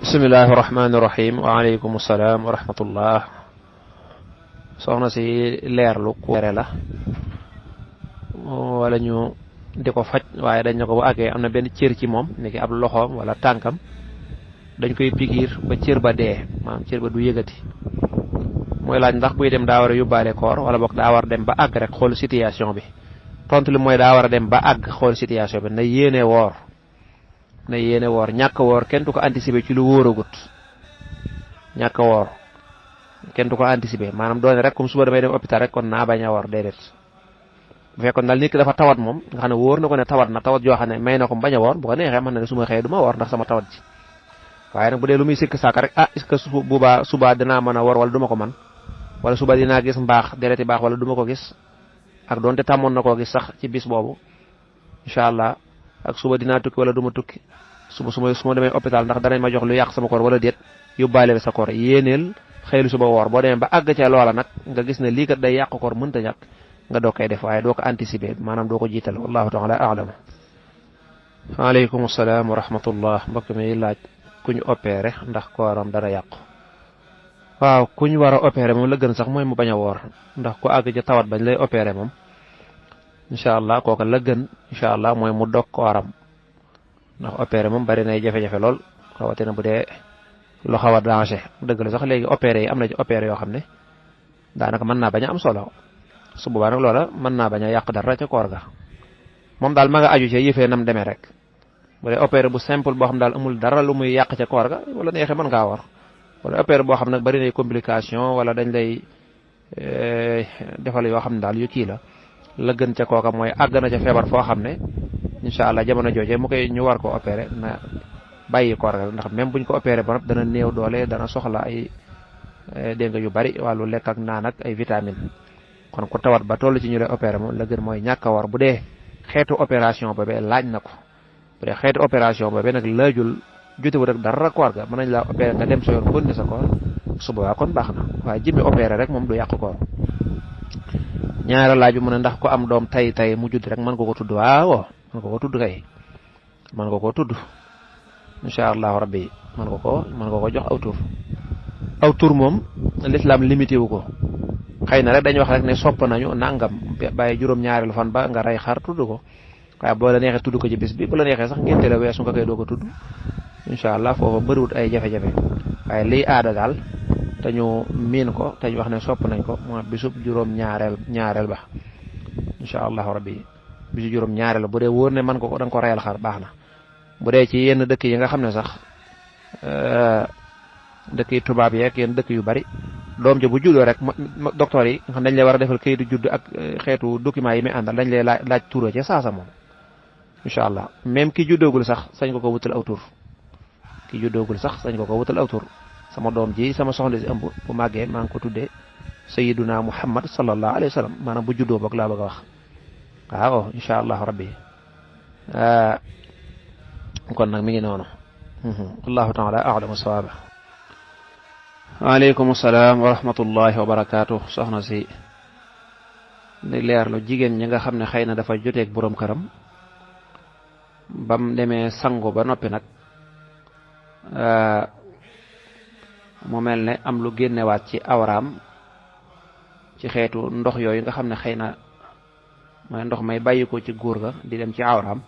bismillahi rahmaani rahim waaleykum salaam wa rahmatullah. soxna si leerlu ku wére la wala ñu di ko faj waaye dañ ne ko bu àggee am na benn cër ci moom niki ab loxoom wala tànkam dañ koy pikiir ba cër ba dee maanaam cër ba du yëgati mooy laaj ndax buy dem daa war a yóbbaale koor wala boog daa war dem ba àgg rek xool situation bi tontu li mooy daa war a dem ba àgg xool situation bi na yéene woor ñàkk woor kenn du ko anticiper ci lu wóoragut ñàkk woor kenn du ko anticiper maanaam doone rek comme suba damay dem hôpital rek kon naa bañ a woor déedéet bu fekkoon daal nit ki dafa tawat moom nga xam ne wóor na ko ne tawat na tawat joo xam ne may na ko bañ a woor bu ko neexee mën na ne su ma xëyee du ma woor ndax sama tawat ji waaye nag bu dee lu muy sikk sàkk rek est-ce que suba dinaa mën a woor wala du ma ko man wala suba dinaa gis mbaax dereti baax wala du ma ko gis ak doonte tàmmoon na koo gis sax ci bis boobu incha allah ak suba dinaa tukki wala du ma tukki suba su ma demee hôpital ndax danañ ma jox lu yàq sama koor wala déet yóbbaale sa koor yéeneel xëylu suba woor boo demee ba àgg ca loola nag nga gis ne lii kat day yàq koor mënta ñàkk nga doo koy def waaye doo ko anticiper maanaam doo ko jiital wallahu taala a'lam. waaleykum salaam wa rahmatullah. mbokk mi laaj ku ñu opéré ndax kooram dana yàqu. waaw ku ñu war a opéré moom la gën sax mooy mu bañ a woor ndax ku àgg ca tawat bañ lay opéré moom incha allah kooka la gën incha allah mooy mu dog kooram ndax opéré moom bari nay jafe-jafe lool rawatina bu dee lu xaw a danger dëgg la sax léegi opéré yi am na ci opéré yoo xam ne daanaka mën naa bañ a am solo su boobaa nag loola mën naa bañ a yàq dara ca koor ga moom daal ma nga aju ca yëfee nam demee rek bu dee opéré bu simple boo xam daal amul dara lu muy yàq ca koor ga wala neexee mën ngaa war wala opéré boo xam nag bari nay complication wala dañ lay defal yoo xam ne daal yu kii la gën ca kooka mooy àgg na ca feebar foo xam ne incha allah jamono jooje mu koy ñu war ko opéré na bàyyi koor ga ndax même buñ ko opéré ba dana néew doole dana soxla ay dégg nga yu bari wàllu lekk ak naan ak ay vitamine kon ku tawat ba toll ci ñu lay opéré moom la gën mooy ñàkk a war bu dee xeetu opération boobee laaj na ko bu dee xeetu opération boobee nag laajul jotewut ak dara koor ga mën nañ laa opéré nga dem sa yoon continuer sa koor su boobaa kon baax na waaye jëmmi opéré rek moom du yàq koor. ñaareel laaj bi mu ne ndax ko am doom tay mu judd rek mën nga ko tudd waaw mën nga ko tudd kay mën nga ko tudd incha allahu rabbi mën nga ko jox aw tur moom l'islam limité wu ko xëy na rek dañuy wax rek ne sopp nañu nangam bàyyi juróom-ñaareelu fan ba nga rey xar tudd ko waaye boo la neexee tudd ko ci bis bi bu la neexee sax ngeen teel a weesu nga koy doo ko tudd incha allah foofa bëriwut ay jafe-jafe waaye liy aada daal te ñu miin ko te ñu wax ne sopp nañ ko mooy bisub ñaareel ba incha allahu rabbi bisu juróom-ñaareel bu dee wóor ne man ko da nga ko reyal xar baax na bu dee ci yenn dëkk yi nga xam ne sax dëkk yi tubaab yeeg yenn dëkk yu bari doom ja bu juddoo rek docteur yi nga xam dañ lay war a defal kayitu judd ak xeetu document yi muy àndal dañ lay laaj tuura ca saasa moom incha allah même ki juddoogul sax sañ ko wutal aw tur sama doom ji sama soxna si ëmb bu màggee maa ngi ko tuddee sayyiduna muhammad sallallahu alayhi wa sallam maanaam bu juddoo boog laa bëgg a wax waaw incha allah rabbi kon nag mi ngi noonu wallahu taala a'lamu sawaaba. waaleykum salaam wa rahmatullahi wa barakaatu. soxna si di leerlu jigéen ñi nga xam ne xëy na dafa joteeg borom këram bam demee sangu ba noppi nag mu mel ne am lu génnewaat ci awraam ci xeetu ndox yooyu nga xam ne xëy na mooy ndox may bàyyi ko ci góor ga di dem ci awraam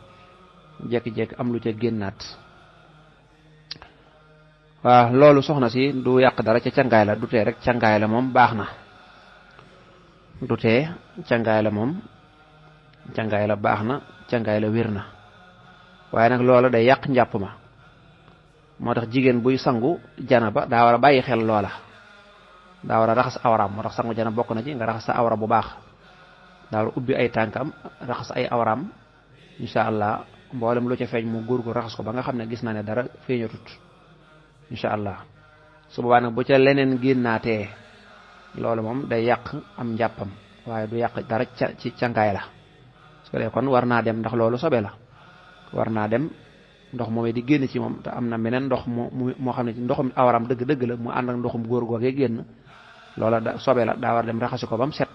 jekki-jekki am lu ca génnaat waaw loolu soxna si du yàq dara ca cangaay la du tee rek cangaay la moom baax na du tee cangaay la moom cangaay la baax na cangaay la wér na waaye nag loola day yàq njàpp ma moo tax jigéen buy sangu janaba daa war a bàyyi xel loola daa war a raxas awraam moo tax sangu janaba bokk na ci nga raxas sa awra bu baax daa war a ubbi ay tànkam raxas ay awraam incha allah mboolem lu ca feeñ mu góor gu raxas ko ba nga xam ne gis naa ne dara feeñatut incha allah su boobaa nag bu ca leneen génnaatee loolu moom day yàq am njàppam waaye du yàq dara ci cangaay la su ko dee kon war naa dem ndax loolu sobe la war naa dem ndox moomee di génn ci moom te am na meneen ndox moo xam ne ci ndoxum awaram dëgg-dëgg la mu ànd ak ndoxum góor googee génn loola sobe la daa war dem raxasi ko ba mu set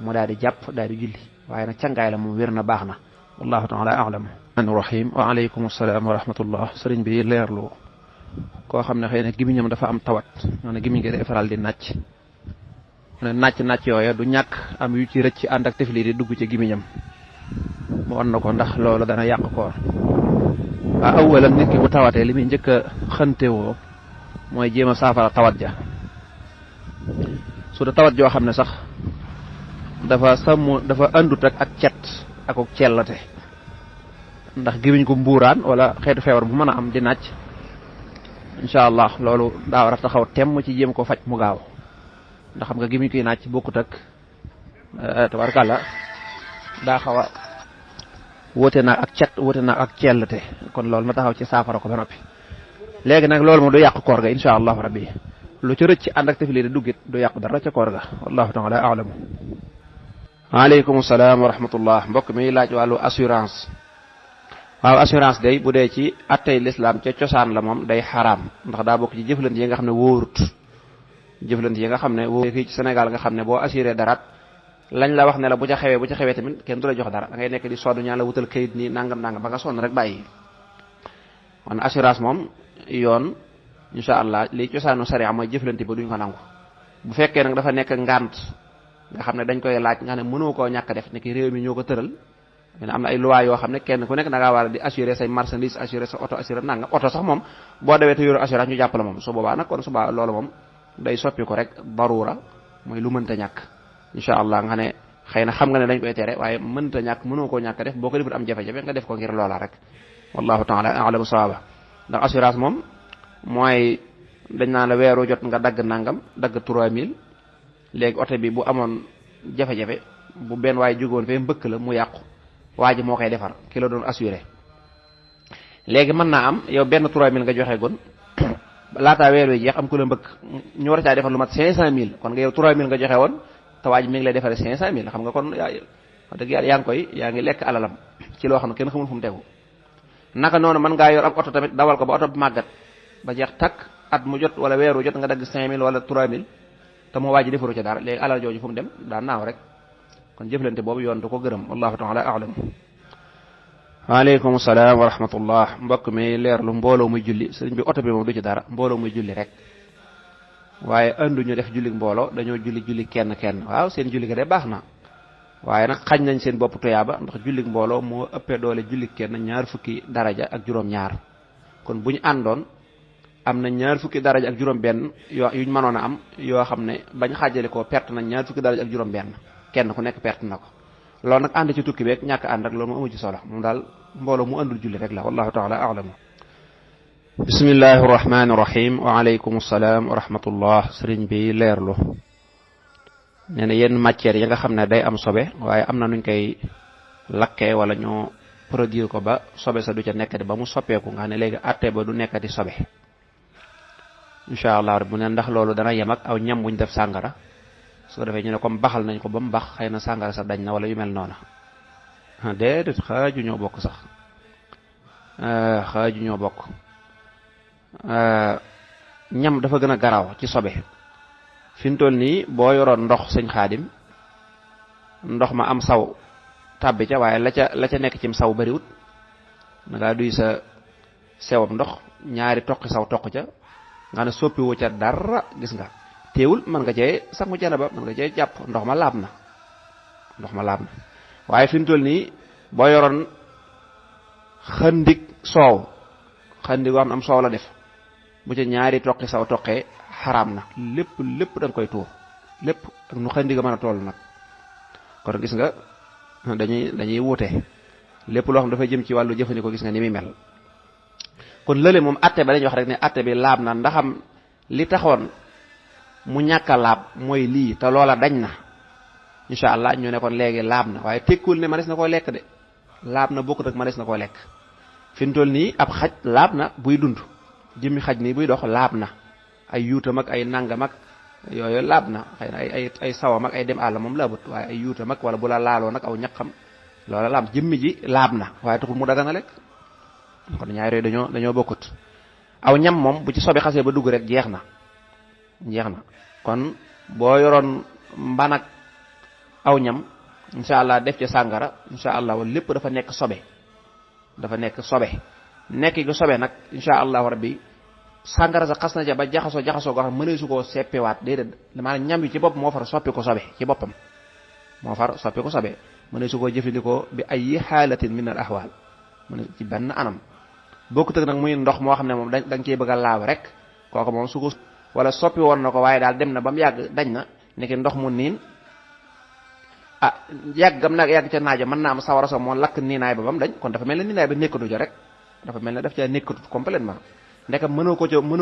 mu daal di jàpp daal di julli waaye nag cangaay la moom wér na baax na wallahu taala a'lam. rahim wa aleykum salaam wa rahmatullah. sëriñ bi leerlu koo xam ne xëy na gimiñam dafa am tawat nga ne gimiñ gi day faral di nàcc ne nàcc yooya du ñàkk am yu ci rëcc ànd ak tifli di dugg ci gimiñam mu wan na ko ndax loolu dana yàq koor waa awalan nit ki bu tawatee li muy njëkk a xëntewoo mooy jéem a saafara tawat ja su da tawat joo xam ne sax dafa àndut ak cet ak cellate ndax gimiñ ko mbuuraan wala xeetu feebar bu mën a am di nàcc insha allah loolu daa war a taxaw temm ci jéem ko faj mu gaaw ndax xam nga gimiñ koy nàcc bokkut ak tabarkàlla daa xaw a wóote naa ak cet wóote naa ak cellate kon loolu na taxaw ci saafara ko ba noppi léegi nag loolu moom du yàq koor ga insha allahu rabbi lu ci rëcc ànd ak tefli di duggit du yàq dara ca koor ga wallahu taala a'lamu. waaleykum salaam wa rahmatullah mbokk mi laaj wàllu assurance. waaw assurance day bu dee ci attey l'islam ca cosaan la moom day xaraam ndax daa bokk ci jëflante yi nga xam ne wóorut jëflante yi nga xam ne wóorut fii ci Sénégal nga xam ne boo assuré dara lañ la wax ne la bu ca xewee tamit kenn du la jox dara da ngay nekk di sonn ñaan la wutal kayit nii nangam ba nga sonn rek bàyyi. kon assurance moom yoon insha allah li cosaanu sariya mooy jëflante ba duñ ko nangu bu fekkee nag dafa nekk ngant nga xam ne dañ koy laaj nga xam ne mënoo koo ñàkk def nekk réew mi ñoo ko tëral am na ay loi yoo xam ne kenn ku nekk da ngaa war a di assurer say marchandise assurer sa oto assurer nangam oto sax moom boo dawee te yoro assurance ñu jàpp la moom su boobaa nag kon suba loolu moom day soppi ko rek darura mooy lu mënta ñàkk insha allah nga ne xëy na xam nga ne dañ koy tere waaye mënta ñàkk mënoo koo ñàkk def boo ko defut am jafe-jafe nga def ko ngir loola rek wallahu taala a'lamu sawaba ndax assurance moom mooy dañ naan la weeru jot nga dagg nangam dagg 3000 léegi oto bi bu amoon jafe-jafe bu benn waaye jógoon fee mbëkk la mu yàqu waa ji moo koy defar ki la doon assuré léegi mën naa am yow benn 3000 nga joxe gon laataa weer wi jeex am ku la mbëkk ñu war caa defar lu mat 500000 kon nga yow 3000 nga joxe woon te waa ji mi ngi lay defaree 500000 xam nga kon wax dëgg yàlla yaa ngi lekk alalam ci loo xam ne kenn xamul fu mu tegu naka noonu mën ngaa yor ab oto tamit dawal ko ba oto bi màggat ba jeex takk at mu jot wala weeru jot nga dagg 5000 wala 3000 te moo waa ji defaru ci dara léegi alal jooju fu mu dem daa naaw rek kon jëflante boobu yoon du ko gërëm wallahu taala a'lam. waaleykum salaam wa rahmatullah mbokk mi leerlu mbooloo muy julli sëriñ bi oto bi moom du ci dara mbooloo muy julli rek waaye anduñu def julli mbooloo dañoo julli kenn waaw seen julli ga de baax na waaye nag xañ nañ seen bopp tuyaaba ndax julli mbooloo moo ëppee doole julli kenn 20 daraja ak juróom-ñaar kon bu ñu àndoon am na 20 daraja ak juróom-benn yuñ mënoon a am yoo xam ne bañ xaajale ko perte nañ 20 daraja ak juróom-benn kenn ku nekk perte na ko loolu nag ànd ci tukki beeg ñàkk ànd rek loolu mu amu ci solo moom daal mbooloo mu àndul julli rek la wallahu taala a'lamu. bismillahi rahmani rahim wa aleykum salaam wa rahmatullah sëriñ bi leerlu nee na yenn matières yi nga xam ne day am sobe waaye am na nuñ koy lakkee wala ñoo produire ko ba sobe sa du ca nekkati ba mu soppeeku nga ne léegi atte ba du nekkati sobe insha allah bu ne ndax loolu dana yem ak aw ñam buñ def sàngara su ko defee ñu ne comme baxal nañ ko ba mu bax xëy na sàngara sa dañ na wala yu mel noona déedéet xaaju ñoo bokk sax xaaju ñoo bokk ñam dafa gën a garaaw ci sobe fi mu toll nii boo yoroon ndox sëñ xaadim ndox ma am saw tàbbi ca waaye la ca nekk cim saw bariwut da ngaa duy sa sewam ndox ñaari toqi saw toq ca nga ne soppiwu ca dara gis nga teewul mën nga cee sangu janaba mën nga cee jàpp ndox ma laab na waaye fi mu toll nii boo yoroon xëndik soow xëndik wax am soow la def bu ca ñaari toqi saw toqee xaraam na lépp da nga koy tuur lépp ak nu xëndiga mën a toll nag kon gis nga dañuy wuute lépp loo xam dafa jëm ci wàllu jëfandikoo gis nga ni muy mel kon lële moom atte ba dañuy wax rek ne atte bi laab na ndaxam li taxoon mu ñàkk a laab mooy lii te loola dañ na insha allah ñu ne kon léegi laab na waaye tekkul ne manees na koo lekk de laab na bokkut ak manees na koo lekk fi mu toll nii ab xaj laab na buy dund jëmmi xaj nii buy dox laab na ay yuutam ak ay nangam ak yooyu laab na xëy na ay sawam ak ay dem àll moom laabut waaye ay yuutam ak wala bu la laaloo nag aw ñaqam loola laab jëmmi ji laab na waaye taxul mu dagan a lekk kon ñaar yooyu dañoo bokkut aw ñam moom bu ci sobe xasee ba dugg rek jeex na kon boo yoroon mbanak aw ñam insha allah def ci sàngara insha allah wala lépp dafa nekk sobe nekk gi sobe nag insha allahu rabbi sàngara sa xas na ja ba jaxasoo goo xam mënee su koo seppiwaat déedéet maanaam ñam yi ci bopp moo far soppi ko sobe ci boppam moo far soppi ko sobe mënee su koo jëfandikoo bi ay xaalatin min al ahwal mëne ci benn anam bokkut ak nag muy ndox moo xam ne moom da nga cee bëgg a laaw rek kooku moom su ko wala soppi woon na ko waaye daal dem na ba mu yàgg dañ na nekk ndox mu niin yàggam nag yàgg ca naajo mën naa am sawara sa moo lakk niinaay ba ba mu dañ kon dafa mel ne niinaay ba nekkatu ja rek dafa mel ne daf caa nekkatut complètement ndekam mënoo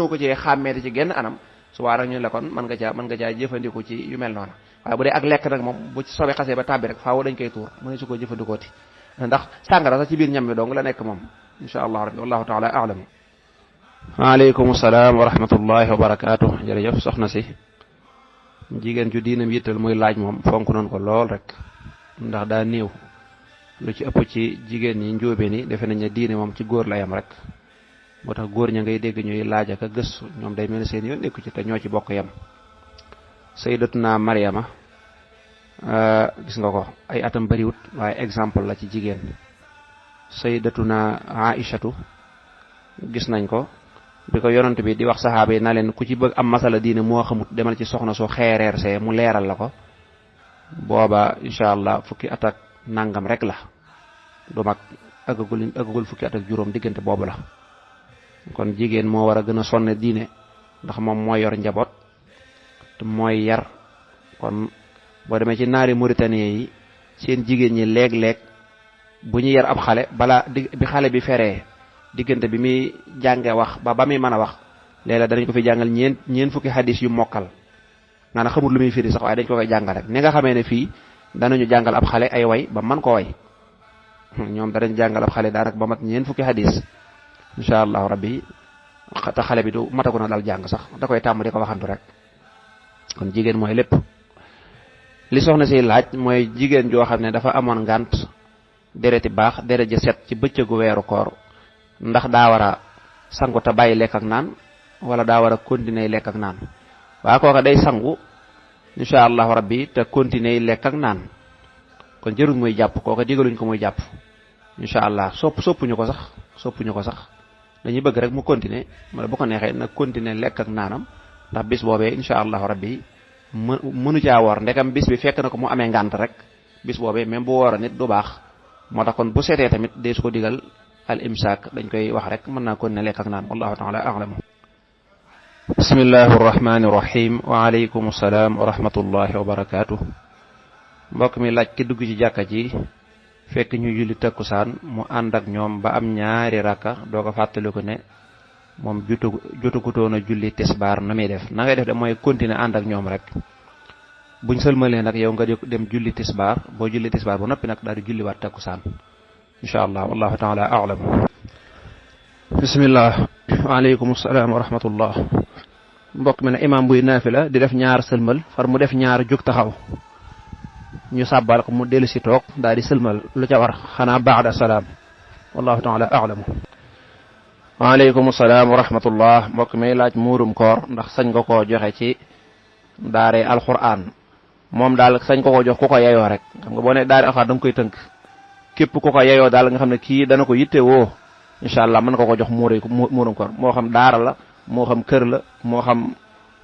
ko cee xàmmeete ci genn anam su waa nag ñu la kon mën nga caa jëfandiku ci yu mel noonu waaye bu dee ak lekk nag moom bu ci sobe xasee ba tàbbi rek faaw dañ koy tuur mëne su ko jëfandikooti ndax sàngara sax ci biir ñam mi dong la nekk moom insha allah rabbi wallahu taala a'lam. waaleykum salaam wa rahmatullahi wa barakaatu jërëjëf soxna si jigéen ju diinam yittal muy laaj moom fonk noonu ko lool rek ndax daa néew lu ci ëpp ci jigéen ñi njóobe ni defe nañ ne diine moom ci góor la yam rek moo tax góor ña ngay dégg ñuy laaj ak a gëstu ñoom day mel ne seen yoon nekku ci te ñoo ci bokk yam sayyidatuna Maryama gis nga ko ay atam bariwut waaye exemple la ci jigéen sayyidatuna Aïchatu gis nañ ko bi ko yonent bi di wax saxaaba yi na leen ku ci bëgg am masala diine moo xamut demal ci soxna soo xeereer see mu leeral la ko booba incha allah fukki at ak nangam rek la du mag agagul fukki at ak juróom diggante boobu la kon jigéen moo war a gën a sonne diine ndax moom mooy yor njaboot te mooy yar kon boo demee ci naari Mauritanie yi seen jigéen ñi léeg-léeg bu ñu yar ab xale balaa bi xale bi feree diggante bi muy jànge wax ba muy mën a wax léeg-léeg danañ ko fi jàngal ñeen fukki hadis yu mokkal nga na xamul lu muy firi sax waaye dañ ko koy jàngal rek ni nga xamee ne fii danañu jàngal ab xale ay way ba man ko way ñoom danañ jàngal ab xale daanaka ba mat ñeen fukki hadis insha allahu rabbi te xale bi du matagu na dal jàng sax da koy tàmm di ko waxantu rek kon jigéen mooy lépp li soxna si laaj mooy jigéen joo xam ne dafa amoon ngànt dereti baax deret ji set ci bëccëgu weeru koor ndax daa war a sangu te bàyyi lekk ak naan wala daa war a continuer lekk ak naan waa kooka day sangu insha allahu rabbi te continuer lekk ak naan kon jërul muy jàpp kooka digaluñ ko muy jàpp insha allah soppuñu ko sax dañuy bëgg rek mu continuer wala bu ko neexee nag continuer lekk ak naanam ndax bis boobee insha allahu rabbi mënu caa woor ndekam bis bi fekk na ko mu amee ngànt rek bis boobee même bu woora nit du baax moo tax kon bu seetee tamit dee su ko digal al imsaak dañ koy wax rek mën naa continuer lekk ak naan wallahu taala a'lam. bismillahi arrahmani irrahim wa aleykum salaam wa rahmatullahi wa barakaatu. mbokk mi laaj ki dugg ci jàkka ji fekk ñu julli takkusaan mu ànd ak ñoom ba am ñaari rakka doo ko fàttaliku ne moom jotagutoon a julli tisbaar na muy def na ngay def de mooy continuer ànd ak ñoom rek buñ sëlmalee nag yow nga dem julli tisbaar boo julli tisbaar ba noppi nag daal di julliwaat takkusaan insha allah wallahu taala a'lam. bismillah waaleykum salaam wa rahmatullah. mbokk mi ne imam buy naafila di def ñaar sëlmal far mu def ñaar jóg taxaw ñu sàbbal ko mu dellu si toog daal di sëlmal lu ca war xanaa ba'da salaam wallahu taala a'lam. waaleykum salaam wa rahmatullah. mbokk mi laaj muurum koor ndax sañ nga koo joxe ci daare alquran moom daal sañ ko jox ku ko yeyoo rek xam nga boo ne daare alquran da nga koy tënk képp ku ko yeyoo daal nga xam ne kii dana ko yitte woo incha allah mën nga ko jox muurum koor moo xam daara la moo xam kër la moo xam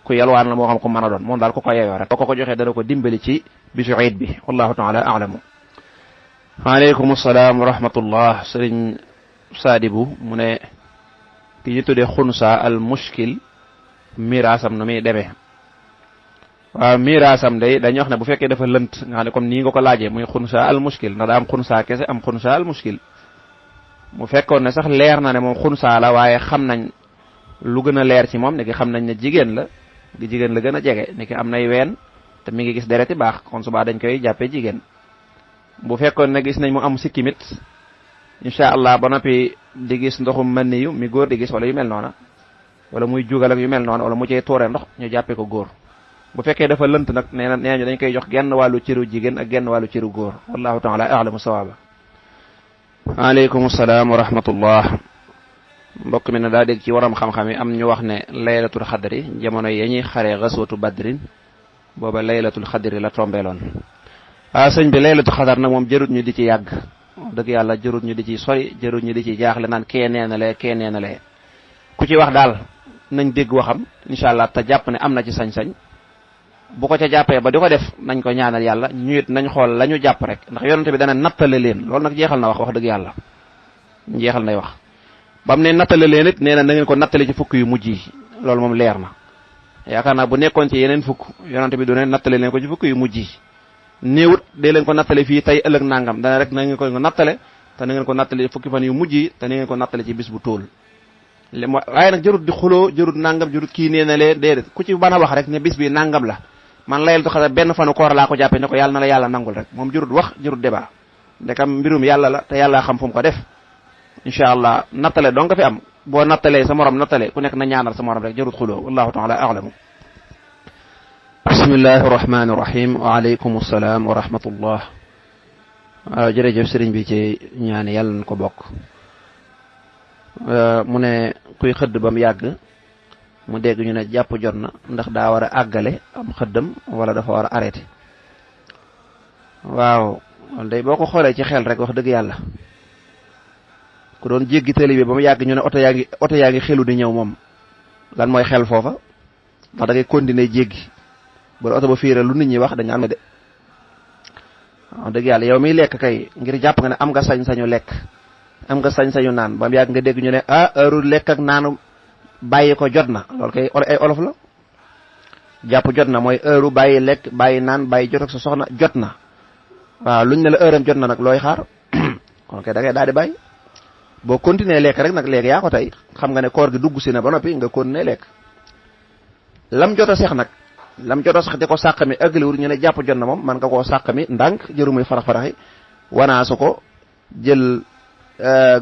ku yalwaan la moo xam ku mën a doon moom daal ku ko yeyoo rek ko joxee dana ko dimbali ci bisu iid bi wallahu taala a'lamu. waaleykum salaam wa rahmatullah. sëriñ Saadibu mu ne ki ñu tuddee xunsa al mushkil miraasam na muy demee. waaw miraasam day dañuy wax ne bu fekkee dafa lënt nga xam ne comme nii nga ko laajee muy xunsa al mushkil ndax daa am xunsa kese am xunsa al mushkil mu fekkoon ne sax leer na ne moom xunsa la waaye xam nañ lu gën a leer ci moom ne ki xam nañ ne jigéen la gën a jege ne ki am nay ween te mi ngi gis dereti baax kon subaa dañ koy jàppee jigéen. bu fekkoon ne gis nañ mu am sikkimit insha allah ba noppi di gis ndoxum mën yu mi góor di gis wala yu mel noona wala muy jugal ak yu mel noona wala mu cee tooree ndox ñu jàppee ko góor. bu fekkee dafa lënt nag nee ñu dañ koy jox genn wàllu cëru jigéen ak genn wàllu cëru góor wallahu taala a'lamu sawaaba. waaleykum salaam wa rahmatullah. mbokk mi ne daa dégg ci waram xam-xam yi am ñu wax ne laylatul xadri jamono yi ñuy xaree gaswatu badrin booba laylatul xadri la tombeeloon. sëñ bi laylatul xadar nag moom jërut ñu di ci yàgg dëgg yàlla jërut ñu di ci sori jërut ñu di ci jaaxle naan kee nee na lee ku ci wax daal nañ dégg waxam inshallah ta japp ne amna ci sañ-sañ bu ko ca jappé ba diko def nañ ko ñaanal yalla ñu it nañ xol lañu japp rek ndax yonent bi dana natalé leen lool nak jéxal na wax deug yalla jéxal nay wax bam ne natalé leen it neena na ngeen ko natalé ci fukk yu mujjii lool mom leer na yaakaar bu nekkon ci yeneen fukk yonent bi du ne natalé leen ko ci fukk yu mujjii neewut de leen ko natalé fi tay ëlëk nangam dana rek na ngeen ko natalé ta na ngeen ko natalé fukki fan yu mujjii ta na ngeen ko natalé ci bis bu tool waye nak jarut di xulo jarut nangam jarut ki neena le dedet ku ci bana wax rek ne bis bi nangam la man layel to xada ben fanu koor la ko jappé ne ko yalla na la yalla nangul rek mom jarut wax jarut débat ndekam mbirum yalla la te yalla xam fu mu ko def inshallah natale do nga fi am bo natale sa morom natale ku nek na ñaanal sa morom rek jarut xulo wallahu ta'ala a'lamu bismillahir rahmanir rahim wa alaykum assalam wa rahmatullah jërëjëf serigne bi ci ñaan yalla ko bok mu ne kuy xëdd bam yàgg mu dégg ñu ne jàpp jot na ndax daa war a àggale am xëddam wala dafa war a arrêté waaw day boo ko xoolee ci xel rek wax dëgg yàlla ku doon jéggi tali bi ba mu yàgg ñu ne oto yaa ngi xelu di ñëw moom lan mooy xel foofa ndax da ngay continuer jéggi bu oto ba fiire lu nit ñi wax dañu am de wax dëgg yàlla yow miy lekk kay ngir jàpp nga ne am nga sañ-sañu lekk am nga sañ-sañu naan bam yàgg nga dégg ñu ne heure lekk ak naanu bàyyi ko jot na loolu kay ay olof la jàpp jot na mooy heure bàyyi lekk bàyyi naan bàyyi jot ak sa soxna jot na waaw luñ ne la heure am jot na nag looy xaar kon kay da ngay daal di bàyyi boo continuer lekk rek nag léegi yaa ko tey xam nga ne koor gi dugg si na ba noppi nga continuer lekk lam jot a seex nag lam jot a sax di ko sàq mi ëggaliwul ñu ne jàpp jot na moom man nga koo sàq mi ndànk jëru muy farax-faraxi wanaasu ko jël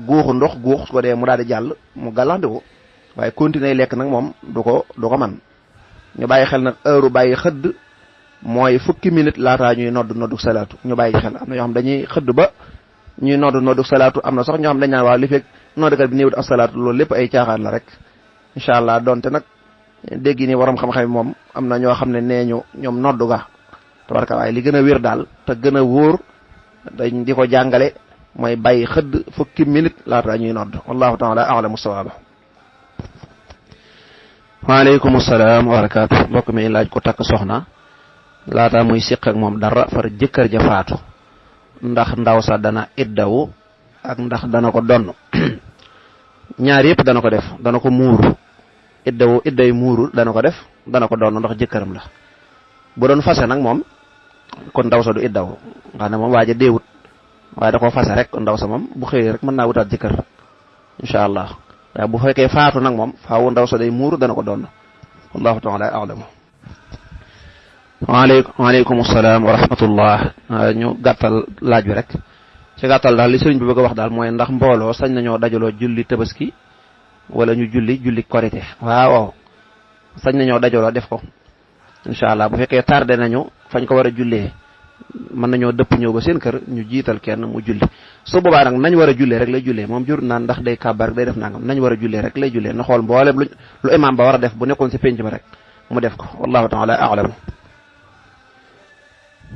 guuxu ndox guux ko dee mu daal di jàll mu gàllandiku waaye continuer lekk nag moom du ko man ñu bàyyi xel nag heure bàyyi xëdd mooy fukki minute laataa ñuy noddu salaatu ñu bàyyi xel am na ñoo xam dañuy xëdd ba ñuy noddu salaatu am na sax ñoo xam dañ naan waaw li fekk noddukat bi néewut as-salaatu loolu lépp ay caaxaan la rek inshallah donte nag dégg ni waram xam-xam moom am na ñoo xam ne nee ñu ñoom noddu ga tabaraka waaye li gën a wér daal te gën a wóor dañ di ko jàngale mooy bàyyi xëdd fukki minute laata ñuy nodd wallahu ta'ala a'lamu sawaba wa alaykum assalam wa barakatuh mbokk mi laaj ko takk soxna laata muy siq ak moom dara far jëkkër ja faatu ndax ndaw sa dana iddawu ak ndax dana ko donn ñaar yépp dana ko def dana ko muuru idday muuru dana ko def dana ko donn ndax jëkkëram la bu doon fase nag moom kon ndaw sa du iddawu nga ne moom waaja deewut waaye da ko fase rek ndaw sa moom bu xëyee rek mën naa wutaat jëkkër inshallah waaye bu fekkee faatu nag moom faawu ndaw sa day muuru dana ko donn wallahu ta'ala a'lamu wa alaykum assalam wa rahmatullah ñu gàttal laaj bi rek ci gàttal daal li sëriñ bi bëgg a wax daal mooy ndax mbooloo sañ nañoo dajaloo julli tabaski wala ñu julli korité waaw sañ nañoo dajaloo def ko inshallah bu fekkee tardé nañu fañ ko war a jullee mën nañoo dëpp ñëw ba seen kër ñu jiital kenn mu julli su boobaa nag nañ war a jullee rek lay jullee moom jur naan ndax day kàbbar day def nangam nañ war a jullee rek lay jullee na xool mboolem lu imam ba war a def bu nekkoon ci penc ba rek mu def ko wallahu ta'ala a'lam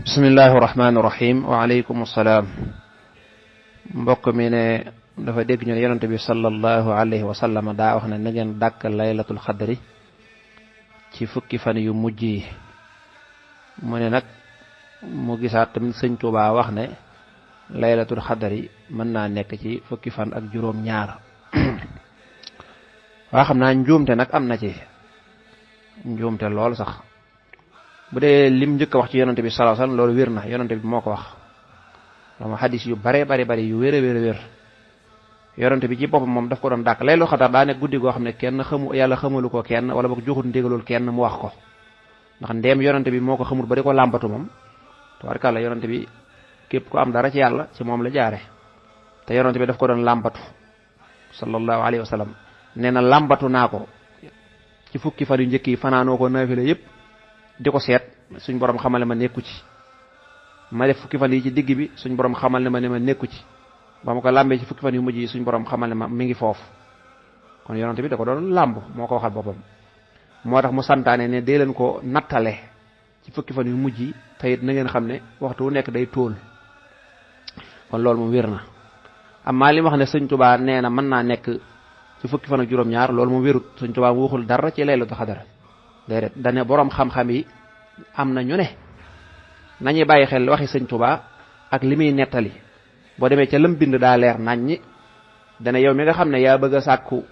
bismillahir rahmanir rahim wa alaykum assalam mbokk mi ne dafa dégg ñu yonent bi sallallahu alayhi wa sallam daa wax ne na ngeen dàkk laylatul xadri ci fukki fan yu mujj yi mu ne nag mu gisaat tamit sëñ Tuubaa wax ne laylatul xadri mën naa nekk ci fukki fan ak juróom ñaar waa xam naa njuumte nag am na ci njuumte lool sax bu dee lim njëkk a wax ci yonent bi sallallahu alayhi wasallam loolu wér na yonent bi moo ko wax dama xadis yu bare yu wér yonent bi ci boppam moom daf ko doon dàkk laylatul xadar daa nekk guddi goo xam ne kenn xamu yàlla xamalu ko kenn wala boog joxut ndigalul kenn mu wax ko ndax ndeem yonent bi moo ko xamul ba di ko làmbatu moom tabarkàlla yonent bi képp ko am dara ci yàlla ci moom la jaare te yonent bi daf ko doon làmbatu sallallahu alayhi wasallam nee na làmbatu naa ko ci fukki fan yu njëkk yi fanaanoo ko naafila yépp di ko seet suñ borom xamal ne ma nekku ci ma def fukki fan yi ci digg bi suñ borom xamal ne ma nekku ci ba ma ko làmbee ci fukki fan yu mujj yi suñ borom xamal ne ma mi ngi foofu kon yonent bi da ko doon làmb moo ko waxal boppam moo tax mu santaane ne dee leen ko nattale ci fukki fan yu mujj yi te it na ngeen xam ne waxtu wu nekk day tóol kon loolu moom wér na amaa li wax ne sëñ Tuubaa nee na mën naa nekk ci fukki fan ak juróom-ñaar loolu mu wérut Sëñ Tuubaa waxul dara ci laylatul xadar déedéet dane borom xam-xam yi am na ñu ne nañuy bàyyi xel waxi Sëñ Tuubaa ak li muy nettali boo demee ca lam bind daa leer naññi dana yow mi nga xam ne yaa bëgg a sàkku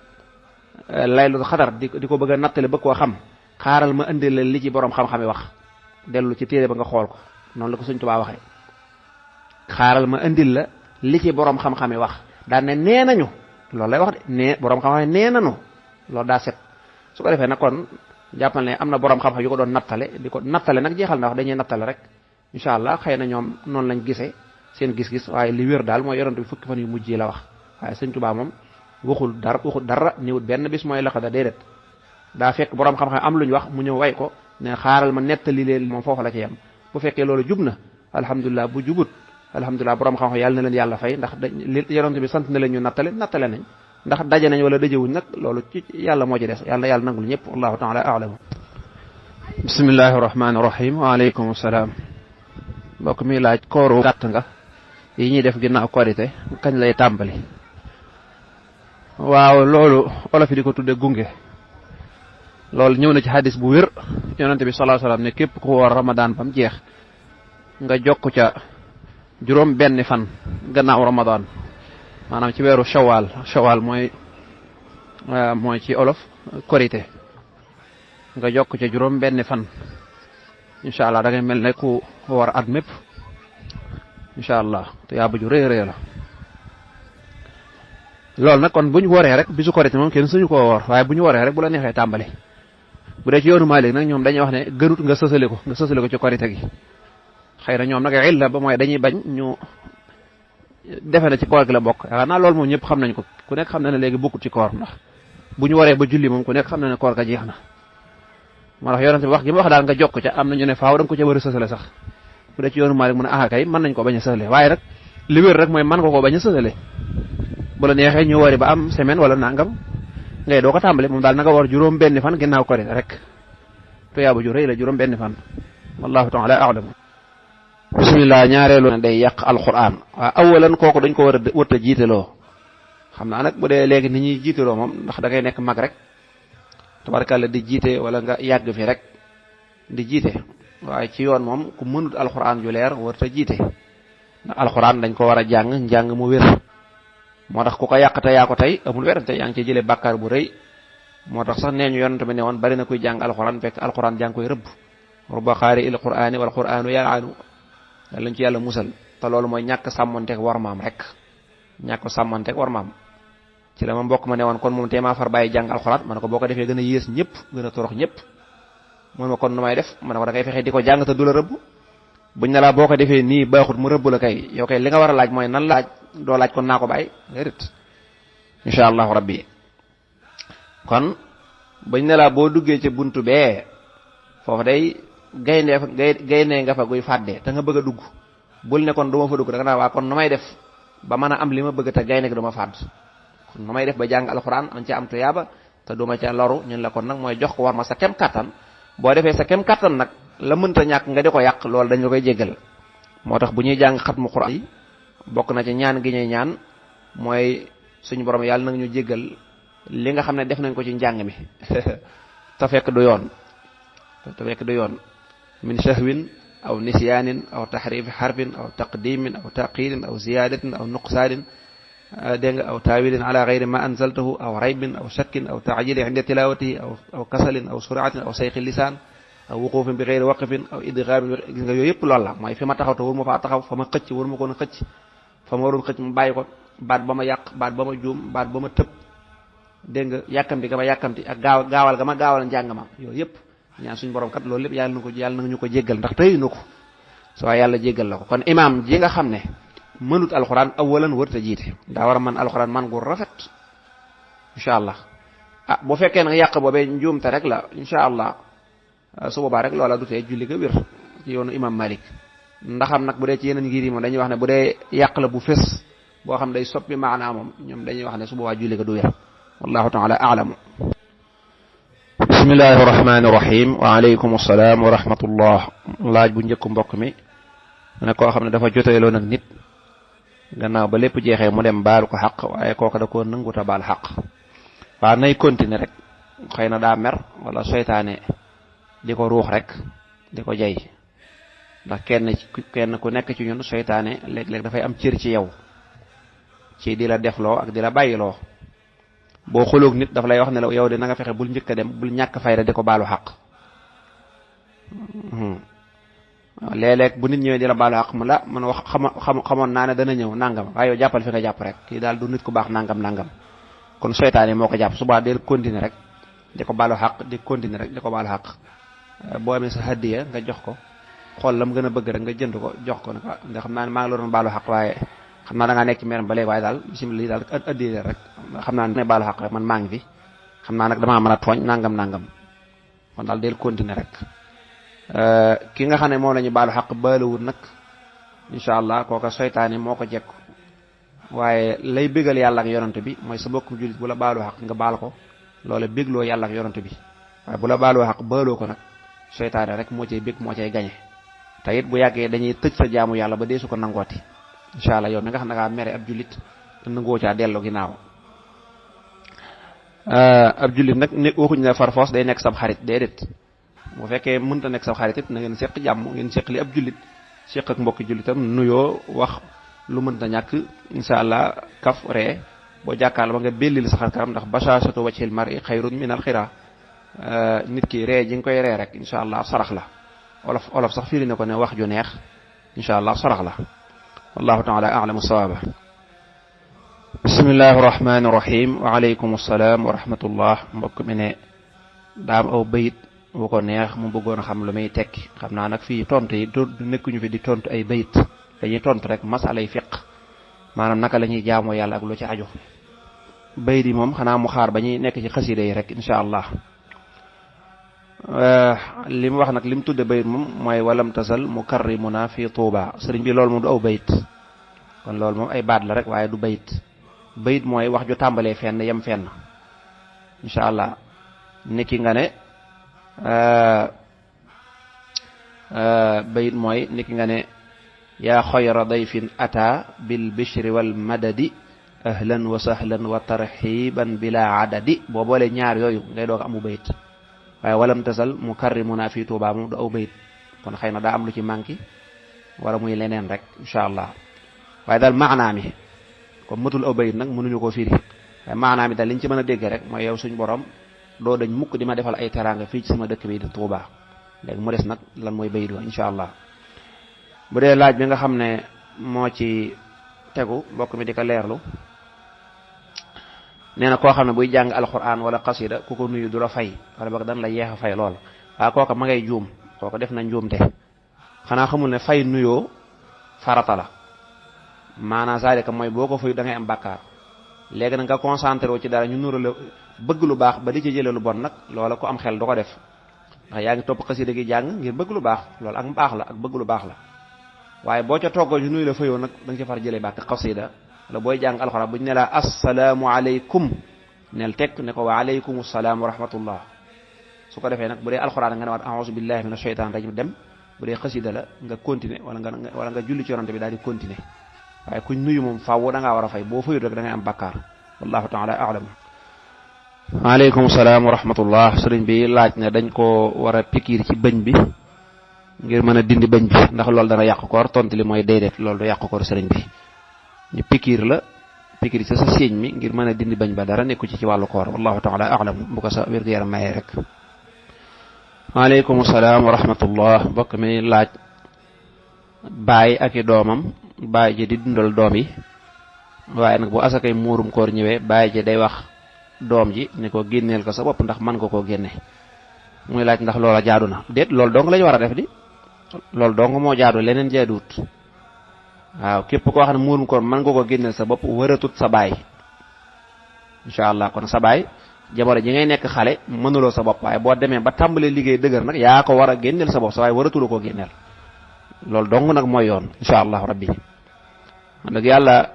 laylatul xadar di ko bëgg a nattali bëgg koo xam xaaral ma indi la li ci borom xam-xam yi wax dellu ci téere ba nga xool ko noonu la ko Sëñ Tuubaa waxee xaaral ma indil la li ci borom xam-xam yi wax daan ne nee nañu loolu lay wax de nee borom xam-xam yi nee nañu loolu daa set su ko defee nag kon jàppal ne am na borom xam-xam yu ko doon nattale di ko nattale nag jeexal na wax dañuy nattale rek incha allah xëy na ñoom noonu lañ gisee seen gis-gis waaye li wér daal mooy yonent bi fukki fan yu mujj yi la wax waaye Sëñ Tuubaa moom waxul dara niwut benn bis mooy laqada déedéet daa fekk borom xam-xam am lu ñu wax mu ñëw way ko ne xaaral ma nettali leen moom foofu la ci yem bu fekkee loolu jub na alhamdulilah bu jubut alhamdulilah borom xam-xam yàlla na leen yàlla fay ndax li yonent bi sant na leen ñu nattale nañ ndax daje nañ wala dajewuñ nag loolu ci yàlla moo ci des yàlla nangul ñëpp wallahu taala a'lam. bismillahi rahmaani rahim waaleykum salaam. mbokk mi laaj kooru gàtt nga yi ñuy def ginnaaw korite kañ lay tàmbali. waaw loolu olof yi di ko tudde gunge loolu ñëw na ci hadis bu wér yonent bi sallallahu alayhi wasallam ne képp ku woor ramadan bam jeex nga jokk ca juróom benn fan gannaaw ramadan maanaam ci weeru shawal mooy ci olof korite nga jokk ca juróom benn fan incha allah da ngay mel ne ku woor at mépp incha allah te yaa bu ju rëy la loolu nag kon bu ñu wooree rek bisu korite moom kenn suñu koo woor waaye bu ñu wooree rek bu la neexee tàmbali bu dee ci yoonu Maalik nag ñoom dañuy wax ne gënut nga sësale ko ci korite gi xëy na ñoom nag illa ba mooy dañuy bañ ñu defe na ci koor gi la bokk yaakaar naa loolu moom ñëpp xam nañ ko ku nekk xam na ne léegi bokkut ci koor ndax bu ñu waree ba julli moom ku nekk xam na ne koor ga jeex na moo tax yonent bi wax gi mu wax daal nga jokk ca am na ñu ne faaw da nga ko ca war a sësale sax bu dee ci yoonu Maalik mu ne kay mën nañ ko bañ a sësale waaye nag li wér rek mooy mën nga koo bañ a sësale bu la neexee ñu wari ba am semaine wala nangam ngay doo ko tàmbali moom daal na nga war juróom benn fan ginnaaw ko rek tuyaaba ju rëy la juróom benn fan wallahu ta'ala a'lam. bismillah ñaareelu ne day yàq alquran waaw awalan kooku dañ ko war a wët a jiiteloo xam naa nag bu dee léegi ni ñuy jiiteloo moom ndax da ngay nekk mag rek tabarkàlla di jiite wala nga yàgg fi rek di jiite waaye ci yoon moom ku mënut alquran ju leer warut a jiite ndax alquran dañ ko war a njàng mu wér moo tax ku ko yàq te yaa ko tey amul werante yaa ngi ci jëlee bàkkaar bu rëy moo tax sax nee ñu yonent bi ne woon bari na kuy jàng alquran fekk alquran jàng koy rëbb rubba qaari il qur'ani wal qur'anu yal'anu yàlla ñu ci yàlla musal te loolu mooy ñàkk sàmmonteeg war maam rek ñàkk sàmmonteeg war maam ci la ma mbokk ma ne woon kon moom teemaa far bàyyi jàng alxuraan ma ne ko boo ko defee gën a yées ñëpp gën a torox ñëpp mun ma kon nu may def ma ne ko da ngay fexe di ko jàng te du la rëbb buñ ne laa boo ko defee nii baaxut mu rëbb la kay yow kay li nga war a laaj mooy nan laaj doo laaj kon naa ko bàyyi déedéet incha allahu rabbi kon buñ ne laa boo duggee ci buntu bee foofu day gaynde nga fa guy fàddee te nga bëgg a dugg bul ne kon du ma fa dugg da nga naa waa kon nu may def ba mën a am li ma bëgg te gaynde gi du ma fàdd kon nu may def ba jàng alxuraan man ci am tuyaaba te du ma ca loru ñun la kon nag mooy jox ko war ma sa kem kattan boo defee sa kem kattan nag la mënta ñàkk nga di ko yàq loolu dañ la koy jéggal moo tax bu ñuy jàng xatmu xuraan yi bokk na ci ñaan gi ñuy ñaan mooy suñu borom yàlla nag ñu jéggal li nga xam ne def nañ ko ci njàng mi te fekk du yoon min shahwin aw nisyaanin aw taxrifi xarfin aw taqdimin aw taqirin aw ziyadatin aw nuqsaanin dégg nga aw taawilin ala gayri ma anzaltahu aw raybin aw shakkin aw taajili inda tilawatihi aw kasalin aw suraatin aw sayqi lisaan aw wuqufin bi gayri waqfin aw idgaamin gis nga yooyu yëpp loolu la mooy fi ma taxaw te war ma faa taxaw fa ma xëcc war ma koon a xëcc fa ma waroon xëcc mu bàyyi ko baat ba ma yàq baat ba ma juum baat ba ma tëb dégg nga yàkkamti ga ma yàkkamti ak gaawal ga ma gaawal njàng ma yooyu yëpp ñaan suñu borom kat loolu lépp yàlla na ñu ko jéggal ndax tey na ko soo yàlla jéggal la ko kon imaam ji nga xam ne mënut alxuraan awalan wërta jiite daa war a mën alxuraan man gu rafet incha allah bu fekkee nag yàq boobee njuumte rek la incha allah su boobaa rek loola du tee julli ga wér ci yoonu imam Malik ndaxam nag bu dee ci yeneen ngir yi moom dañuy wax ne bu dee yàq la bu fés boo xam day soppi maanaa moom ñoom dañuy wax ne su boobaa julli ga du wér wallahu taala a'lamu. bismillahi rahmaani rahim wa aleykum salaam wa rahmatullah laaj bu njëkk mbokk mi ne koo xam ne dafa joteeloo nag nit gannaaw ba lépp jeexee mu dem baalu ko xaq waaye kooku da koo nanguta baal xaq waa nay continuer rek xëy na daa mer wala seytaane di ko ruux rek di ko jay ndax kenn ku nekk ci ñun seytaane léeg-léeg dafay am cër ci yow ci di la defloo ak di la bàyyiloo boo xuloog nit dafa lay wax ne la yow de na nga fexe bul njëkk a dem bul ñàkk fayda di ko baalu xaq léeg-léeg bu nit ñëwee di la baalu xaq mu la man wax xamoon naa ne dana ñëw nangam waaye yow jàppal fi nga jàpp rek kii daal du nit ku baax nangam kon seytaane moo ko jàpp subaa del continuer rek di ko baalu xaq di continuer rek di ko baalu xaq boo amee sa hadiya nga jox ko xool lam gën a bëgg rek nga jënd ko jox ko ne ko ndax xam naa ne maa ngi la doon baalu xaq waaye xam naa da ngaa nekk ci meram ba léegi waaye daal bisimilah lii daal addiya rek xam naa ne baalu xaq rek man maa ngi fi xam naa nag damaa mën a tooñ nangam kon daal del continuer rek ki nga xam ne moom la ñu baalu xaq baaluwul nag incha allah kooka seytaane moo ko jekku waaye lay bégal yàlla ak yonante bi mooy sa bokkum jullit bu la baalu xaq nga baal ko loole bégloo yàlla ak yonante bi waaye bu la baaloo xaq baaloo ko nag seytaane rek moo cay bég moo cay gañe te it bu yàggee dañuy tëj sa jaamu yàlla ba deesu ko nangooti incha allah yow mi nga xam ne ngaa mere ab jullit te nangoo caa dellu ginnaaw ab jullit nag waxuñ ne farfoos day nekk sab xarit déedéet bu fekkee mënta nekk sab xarit it na ngeen seq jàmm ngeen seq li ab jullit seq ak mbokki jullitam nuyoo wax lu mënta ñàkk incha allah kaf ree boo jàkkaarloo ba nga bellil sa xar kanam ndax bashashatu wajhil mar'i xayrun min al xira nit ki ree ji nga koy ree rek incha allah sarax la olof sax firi ne ko ne wax ju neex incha allah sarax la wallahu taala a'lamu sawaaba bismillahi rahmani rahim wa alaykum assalaam wa rahmatullah mbokk mi ne daam aw bayit bu ko neex mu bëggoon a xam lu muy tekki xam naa nag fii tontu yi nekkuñu fi di tontu ay bayit dañuy tontu rek masalay fiq maanaam naka la ñuy jaamoo yàlla ak lu ci aju bayit yi moom xanaa mu xaar ba ñuy nekk ci xasida yi rek incha allah li mu wax nag li mu tudde bayit moom mooy walam tasal mukarrimuna fi tuuba sëriñ bi loolu moom du aw bayit kon loolu moom ay baat la rek waaye du bayit bayit mooy wax ju tàmbalee fenn yem fenn incha allah niki nga ne bayit mooy niki nga ne yaa xayra dayfin ata bil bishri wal madadi ahlan wa sahlan wa tarxiban bila adadi boo boolee ñaar yooyu ngay doog amu bayit waaye walam tasal mukarrimuna fi tuuba moom du aw bayit kon xëy na daa am lu ci manqué wala muy leneen rek incha allah waaye daal maanaa mi comme matul aw bayit nag mënuñu koo firi waaye maanaa mi daal liñ ci mën a dégg rek mooy yow suñ borom doo dañ mukk di ma defal ay teraanga fii ci sama dëkk bi di Tuuba léegi mu des nag lan mooy bayit wa incha allah bu dee laaj bi nga xam ne moo ci tegu mbokk mi di ko leerlu nee na koo xam ne buy jàng alquran wala qasida ku ko nuyu du la fay wala boog dan la yeex a fay lool waaye kooka ma ngay juum kooka def na njuumte xanaa xamul ne fay nuyoo farata la maanaam c'est-à-dire que mooy boo ko fayu da ngay am bàkkaar léegi nag nga concentré wu ci dara ñu nuru la bëgg lu baax ba di ci jëlee lu bon nag loola ko am xel du ko def ndax yaa ngi topp xasida gi jàng ngir bëgg lu baax loolu ak mbaax la ak bëgg lu baax la waaye boo ca toggoo ñu nuyu la fayoo nag da nga ci far jëlee bàkk xasida la booy jàng alxuraan bu ñu ne la assalaamu aleykum neel tekk ne ko wa aleykum salaam wa rahmatullah su ko defee nag bu dee alxuraan nga ne waat a'uuzu billahi mina shaytaan rajim dem bu dee xasida la nga continuer wala nga julli ci yonante bi daal di continuer waaye kuñ nuyu moom faaw da ngaa war a fay boo fayut rek da ngay am bakkaar wallahu taala a'lam. waaleykum salaam wa rahmatullah sëriñ bi laaj ne dañ ko war a pikiir ci bëñ bi ngir mën a dindi bëñ bi ndax loolu dana yàq koor tontu li mooy déedéet loolu du yàq koor sëriñ bi ñu pikiir la pikiir ci sa séeñ mi ngir mën a dindi bëñ ba dara nekku ci wàllu koor wallahu taala a'lam bu ko sa wér-gu-yaram mayee rek. waaleykum salaam wa rahmatullah mbokk mi laaj baay ak i doomam baay ji di dundal doom yi waaye nag bu asakay muurum koor ñëwee baay ji day wax doom ji ne ko génneel ko sa bopp ndax mën nga koo génne muy laaj ndax loola jaadu na déet loolu dong lañu war a def di loolu dong moo jaadu leneen jaaduwut waaw képp koo xam ne muurum koor mën nga koo génneel sa bopp wëratut sa baay incha allah kon sa baay jamono ji ngay nekk xale mënuloo sa bopp waaye boo demee ba tàmbalee liggéey dëgër nag yaa ko war a génneel sa bopp sa waaye waratuloo koo génneel loolu dong nag mooy yoon incha allah rabbi nag yàlla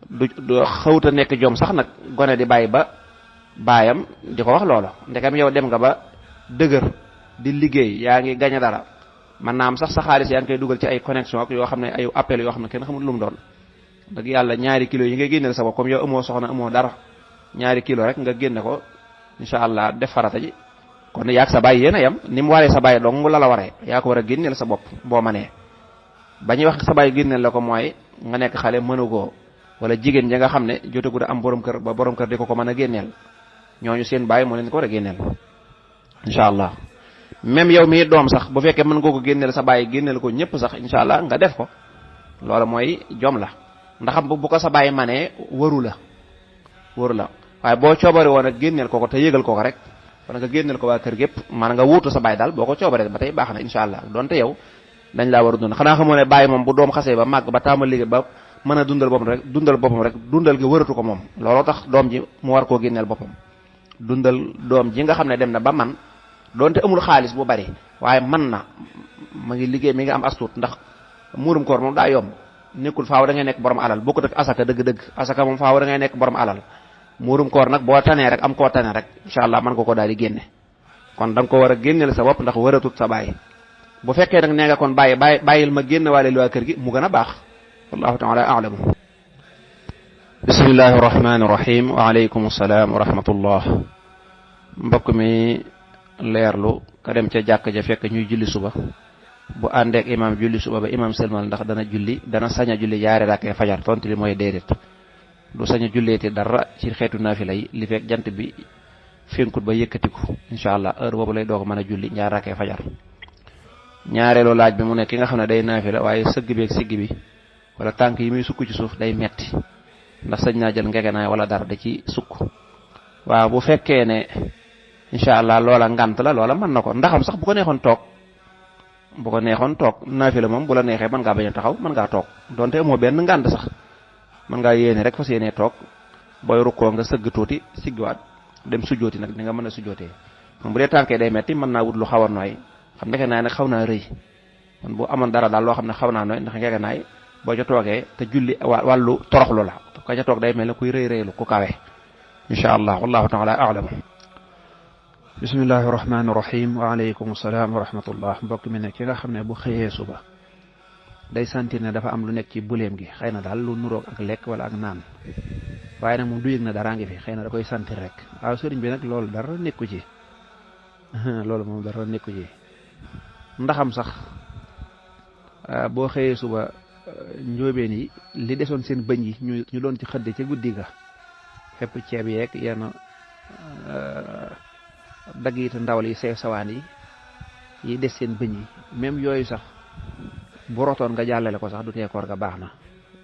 du xawta nekk jom sax nag gone di bàyyi ba baayam di ko wax loola ndekam yow dem nga ba dëgër di liggéey yaa ngi gañe dara man naa am sax sa xaalis yaa ngi koy dugal ci ay connexion ak yoo xam ne ay appel yoo xam ne kenn xamul lu mu doon dëgg yàlla ñaari kilo yi ngay génneel sa bopp comme yow amoo soxna amoo dara ñaari kilo rek nga génne ko insha allah def farata ji kon yaag sa baay yéen a yem ni mu waree sa baay dong la waree yaa ko war a génneel sa bopp boo manee ba ñuy wax sa baay génneel la ko mooy nga nekk xale mënugoo wala jigéen ja nga xam ne jotagu am borom kër ba borom kër di ko mën a génneel ñooñu seen baay moo leen ko war a génneel insha allah même yow mii doom sax bu fekkee mën nga ko génneel sa baay génneel ko ñëpp sax insha allah nga def ko loolu mooy jom la ndax bu ko sa baay manee waru la waaye boo coobare woon ak génneel ko te yëgal ko rek wala nga génneel ko waa kër gépp maanaam nga wuutu sa baay daal boo ko coobaree ba tey baax na insha allah donte yow dañ laa war a dund xanaa xamoo ne baay moom bu doom xasee ba màgg ba taamal liggéey ba mën a dundal boppam rek dundal gi wëratu ko moom looloo tax doom ji mu war koo génneel boppam dundal doom ji nga xam ne dem na ba man donte amul xaalis bu bari waaye man na ma ngi liggéey mi ngi am astuut ndax muurum koor moom daa yomb nekkul faaw da ngay nekk borom alal bokkut ak asaka dëgg-dëgg asaka moom faaw da ngay nekk borom alal muurum koor nag boo tanee rek am koo tane rek insha allah mën nga ko daal di génne kon da nga ko war a génneel sa bopp ndax wëratut sa baay bu fekkee nag nee nga kon bàyyil ma génn waale waa kër gi mu gën a baax wallahu taala a'lamu bismillahi rahmani rahim wa alaykum assalam wa rahmatullah mbokk mi leerlu ka dem ca jàkk ja fekk ñuy julli suba bu àndeek imam julli suba ba imam sëlmal ndax dana sañ a julli yaari rakkee fajar tontu li mooy déedéet du sañ a julleeti dara ci xeetu naafila yi li fekk jant bi fenkut ba yëkkatiku insha allah heure boobu lay doog mën a julli ñaar rakkee fajar ñaareelu laaj bi mu ne ki nga xam ne day naafila waaye sëgg bi ak sigg bi wala tànk yi muy sukk ci suuf day metti ndax sañ naa jël ngegenaay wala dara da ci sukk waaw bu fekkee ne insha allah loola ngant la loola mën na ko ndaxam sax bu ko neexoon toog naafila moom bu la neexee mën ngaa bañ a taxaw mën ngaa toog donte amoo benn ngant sax mën ngaa yéene rek fas yéene toog booy rukkoo nga sëgg tuuti siggiwaat dem sujjooti nag ni nga mën a sujjootee moom bu dee tànkee day metti mën naa wut lu xaw a nooy xam ngegenaay nag xaw naa rëy man bu amoon dara daal loo xam ne xaw naa nooy ndax ngegenaay boo ca toogee te julli wàllu toroxlu la ka ca toog day mel ne kuy rëylu ku kawe insha allah wallahu taala a'lam bismillahi rahmani rahim wa alaykum assalam wa rahmatullah mbokk mi ne ki nga xam ne bu xëyee suba day sentir ne dafa am lu nekk ci buleem gi xëy na daal lu nuroog ak lekk wala ak naan waaye nag moom du yëg na daraa ngi fi xëy na da koy sentir rek waaw sëriñ bi nag loolu dara nekku ci ndaxam sax boo xëyee suba njóobeen yi li desoon seen bëñ yi ñu doon ci xëdde ca guddi ga fépp ceeb yeeg yenn dagg yi te ndawal yi sew sawaan yi des seen bëñ yi même yooyu sax bu rotoon nga jàllale ko sax du tee koor ga baax na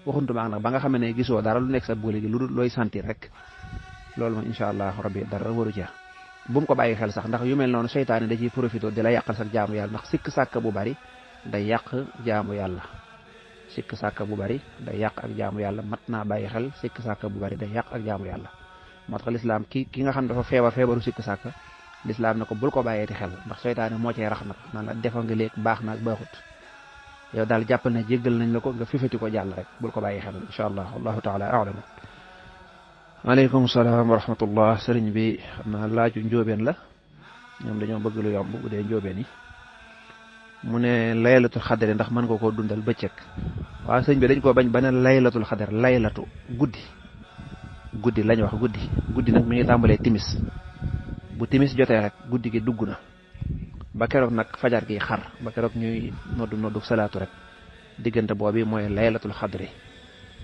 waxuntuma nag ba nga xam ne gisoo dara lu nekk sa boole gi lu dul looy sentir rek loolu moom insha allah rabbi dara waru ca bu mu ko bàyyi xel sax ndax yu mel noonu seytaane da ciy profité di la yàqal sax jaamu yàlla ndax sikk sàkk bu bari day yàq jaamu yàlla sikk sàkk bu bari day yàq ak jaamu yàlla mat naa bàyyi xel sikk sàkk bu bari day yàq ak jaamu yàlla moo tax lislaam ki nga xam ne dafa feebaru sikk sàkk lislaam ne ko bul ko bàyyeeti xel ndax seytaane moo cay rax nag naan la defa nga léeg baax na ak baaxut yow daal jàppal ne jéggal nañ la ko nga fifati ko jàll rek bul ko bàyyi xel insha allah wallahu taala a'lam aleykum salaam wa rahmatullah sëriñ bi xam naa laaju njóobeen la ñoom dañoo bëgg lu yomb bu dee njóobeen yi mu ne laylatul xadar ndax mën nga koo dundal bëccëg waaw sëriñ bi dañ koo bañ ba ne laylatul xadar laylatu guddi lañ wax guddi nag mi ngi tàmbalee timis bu timis jotee rek guddi gi dugg na ba keroog nag fajar gi xar ba keroog ñuy noddu salaatu rek diggante boobu mooy laylatul xadri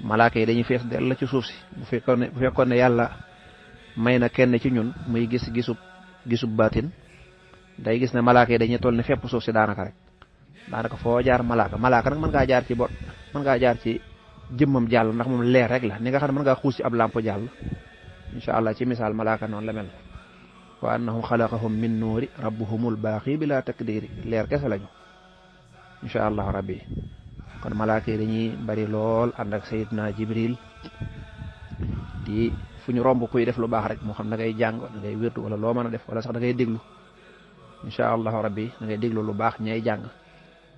malaaka yi dañuy fees dell la ci suuf si bu fekkoon ne yàlla may na kenn ci ñun muy gisub baatin day gis ne malaaka yi dañuy toll ne fépp suuf si daanaka foo jaar malaaka nag mën ngaa jaar ci jëmmam jàll ndax moom leer rek la ni nga xam ne mën ngaa xuus ci ab lamp jàll insha allah ci misaal malaaka noonu la mel wa annahum xalaqahum min nuuri rabbuhumul baaxi bila takdiri leer kese lañu insha allah rabbi kon malaaka yi dañuy bari lool ànd ak sayidna jibril di fu ñu romb kuy def lu baax rek moo xam da ngay jàng da ngay wérdu wala loo mën a def wala sax da ngay déglu insha allah rabbi da ngay déglu lu baax ñay jàng